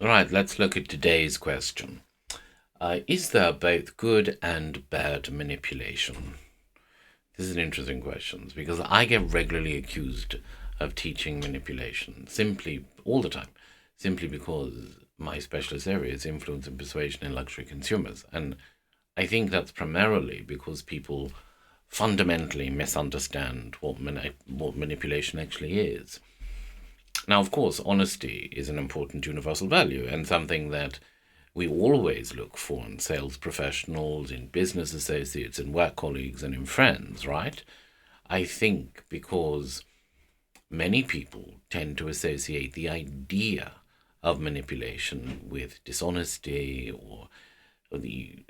Right, let's look at today's question. Is there both good and bad manipulation? This is an interesting question because I get regularly accused of teaching manipulation simply all the time, simply because my specialist area is influence and persuasion in luxury consumers. And I think that's primarily because people fundamentally misunderstand what manipulation actually is. Now, of course, honesty is an important universal value and something that we always look for in sales professionals, in business associates, in work colleagues, and in friends, right? I think because many people tend to associate the idea of manipulation with dishonesty or the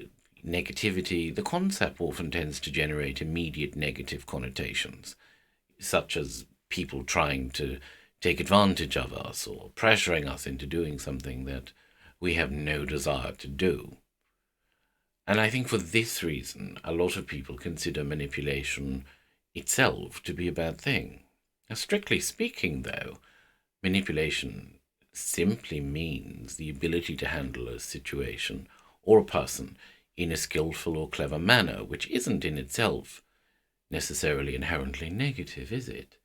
negativity. The concept often tends to generate immediate negative connotations, such as people trying to take advantage of us or pressuring us into doing something that we have no desire to do. And I think for this reason, a lot of people consider manipulation itself to be a bad thing. Now, strictly speaking, though, manipulation simply means the ability to handle a situation or a person in a skillful or clever manner, which isn't in itself necessarily inherently negative, is it?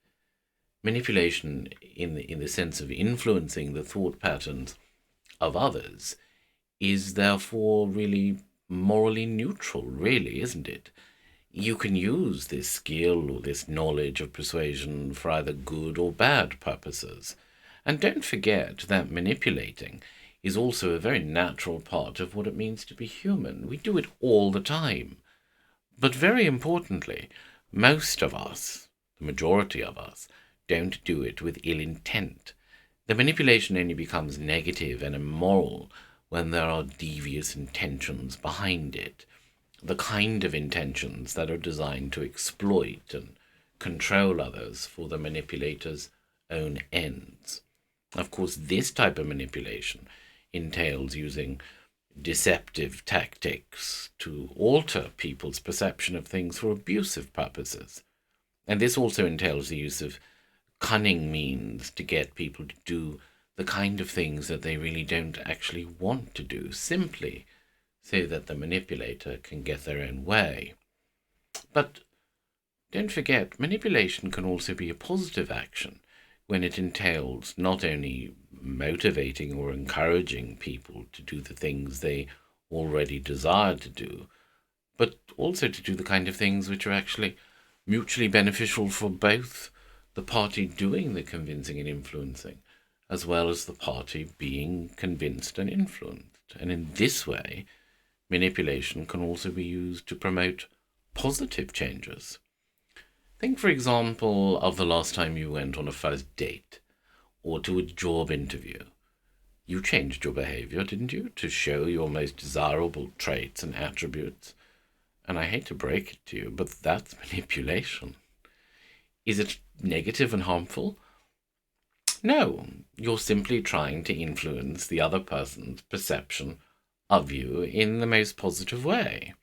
Manipulation, in the sense of influencing the thought patterns of others, is therefore really morally neutral, really, isn't it? You can use this skill or this knowledge of persuasion for either good or bad purposes. And don't forget that manipulating is also a very natural part of what it means to be human. We do it all the time. But very importantly, most of us, the majority of us, don't do it with ill intent. The manipulation only becomes negative and immoral when there are devious intentions behind it, the kind of intentions that are designed to exploit and control others for the manipulator's own ends. Of course, this type of manipulation entails using deceptive tactics to alter people's perception of things for abusive purposes. And this also entails the use of cunning means to get people to do the kind of things that they really don't actually want to do, simply so that the manipulator can get their own way. But don't forget, manipulation can also be a positive action when it entails not only motivating or encouraging people to do the things they already desire to do, but also to do the kind of things which are actually mutually beneficial for both the party doing the convincing and influencing, as well as the party being convinced and influenced. And in this way, manipulation can also be used to promote positive changes. Think, for example, of the last time you went on a first date or to a job interview. You changed your behavior, didn't you, to show your most desirable traits and attributes? And I hate to break it to you, but that's manipulation. Is it negative and harmful? No, you're simply trying to influence the other person's perception of you in the most positive way.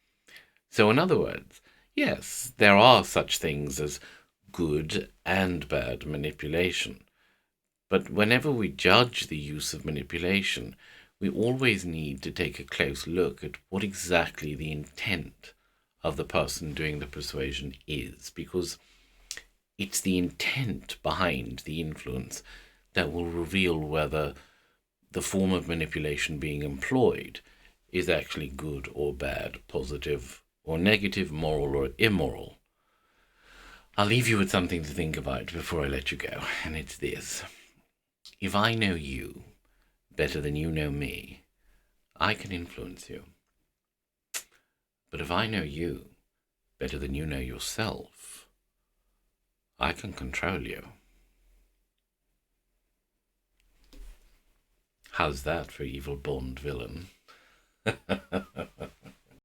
So, in other words, yes, there are such things as good and bad manipulation. But whenever we judge the use of manipulation, we always need to take a close look at what exactly the intent of the person doing the persuasion is, because it's the intent behind the influence that will reveal whether the form of manipulation being employed is actually good or bad, positive or negative, moral or immoral. I'll leave you with something to think about before I let you go, and it's this. If I know you better than you know me, I can influence you. But if I know you better than you know yourself, I can control you. How's that for evil Bond villain?